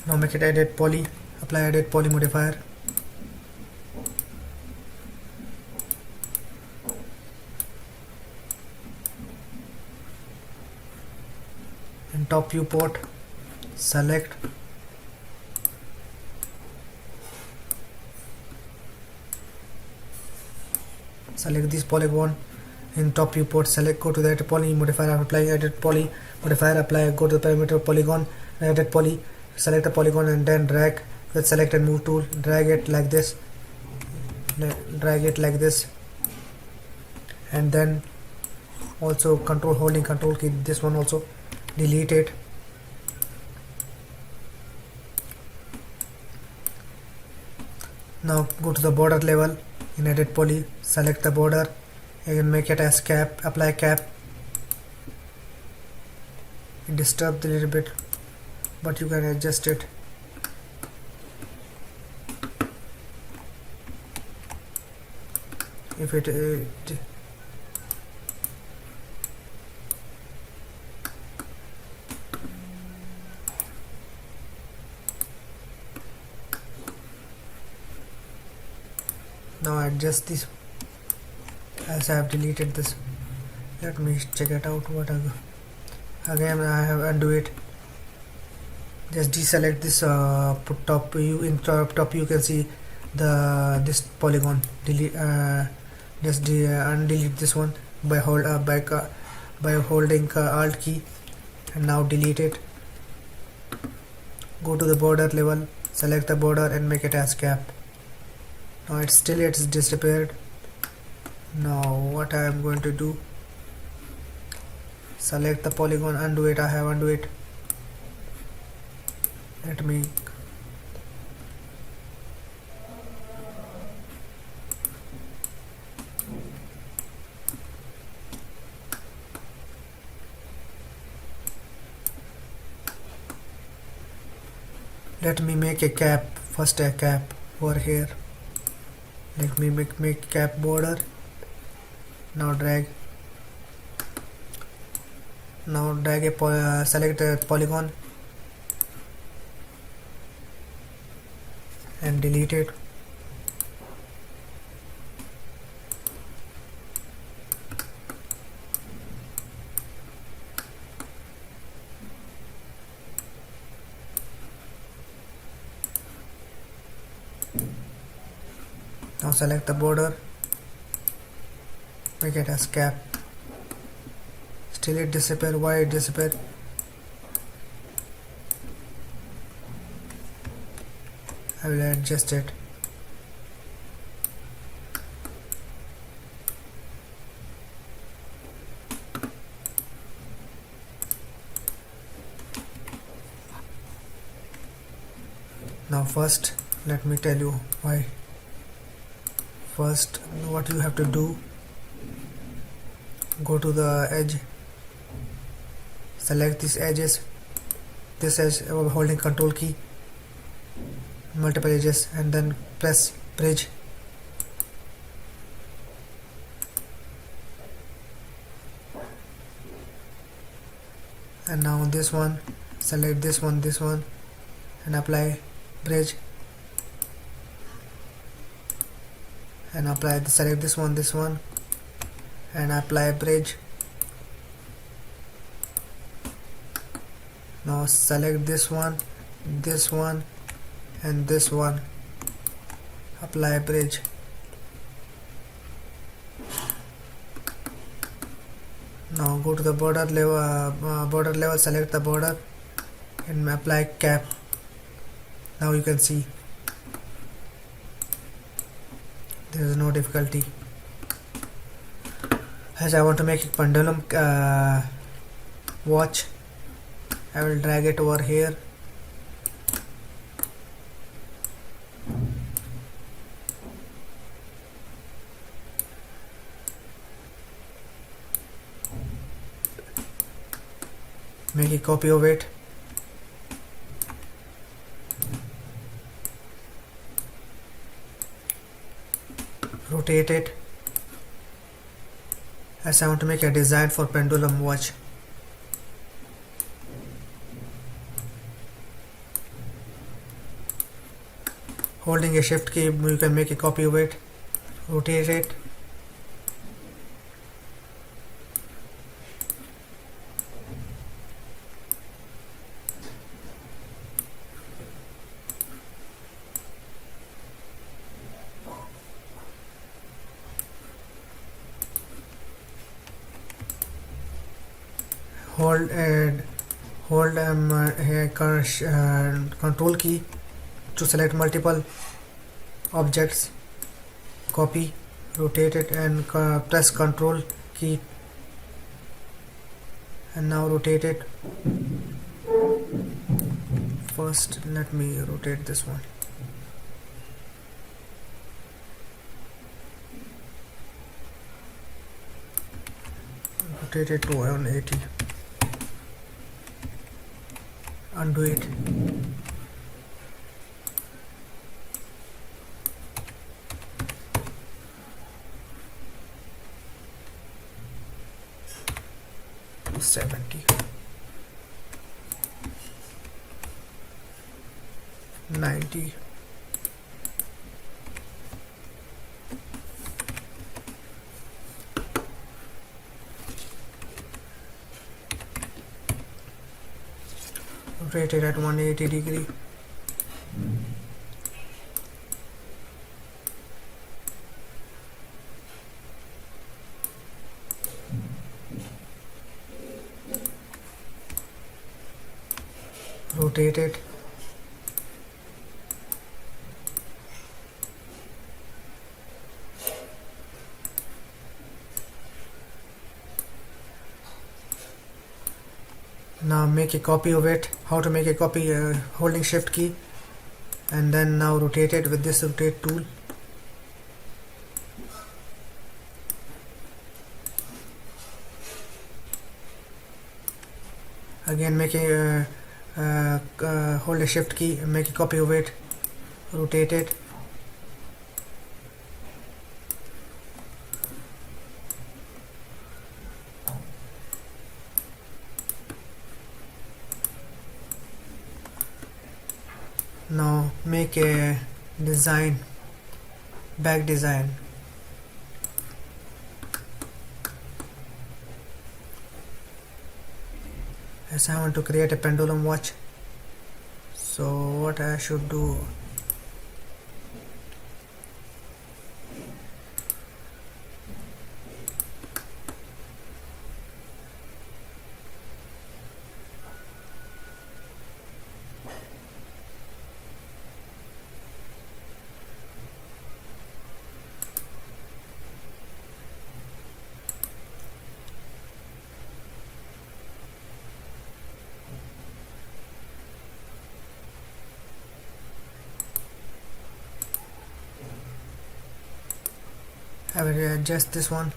Now make it edit poly, apply edit poly modifier. In top viewport, select this polygon. In top viewport, select, go to the edit poly modifier, apply edit poly modifier, apply, go to the parameter polygon, edit poly, select the polygon and then drag with select and move tool, drag it like this, and then also holding control key, this one also delete it. Now go to the border level, in edit poly, select the border, again make it as cap, apply cap. It disturbed a little bit, but you can adjust it. If it now adjust this, as I have deleted this. Let me check it out. What again I have undo it. Just deselect this put top view. In top you can see this polygon. Delete just undelete this one by holding alt key, and now delete it. Go to the border level, select the border and make it as cap. Now it's disappeared. Now what I am going to do, select the polygon, undo it. I have undo it. Let me make a cap, first a cap over here. Let me make cap border. Now drag a select a polygon and delete it. Now select the border, make it as cap. Still it disappear. Why it disappear? I will adjust it. Now first let me tell you why. First, what you have to do, go to the edge, select these edges, this edge holding control key, multiple edges, and then press bridge. And now this one, select this one, and apply bridge. And apply, select this one, and apply bridge. Now select this one, and this one, apply bridge. Now go to the border level, select the border and apply cap. Now you can see there is no difficulty. As I want to make a pendulum watch, I will drag it over here. Make a copy of it. Rotate it, as I want to make a design for pendulum watch. Holding a shift key, you can make a copy of it, rotate it. Hold control key to select multiple objects, copy, rotate it, and press control key, and now rotate it. First let me rotate this one. Rotate it to 180. Undo it. To 70. 90. Rotate it at 180 degree. Rotate it. Now make a copy of it. How to make a copy? Holding shift key, and then now rotate it with this rotate tool. Again make a hold a shift key and make a copy of it, rotate it. Now make a design, back design. As I want to create a pendulum watch, so what I should do, I will adjust this one.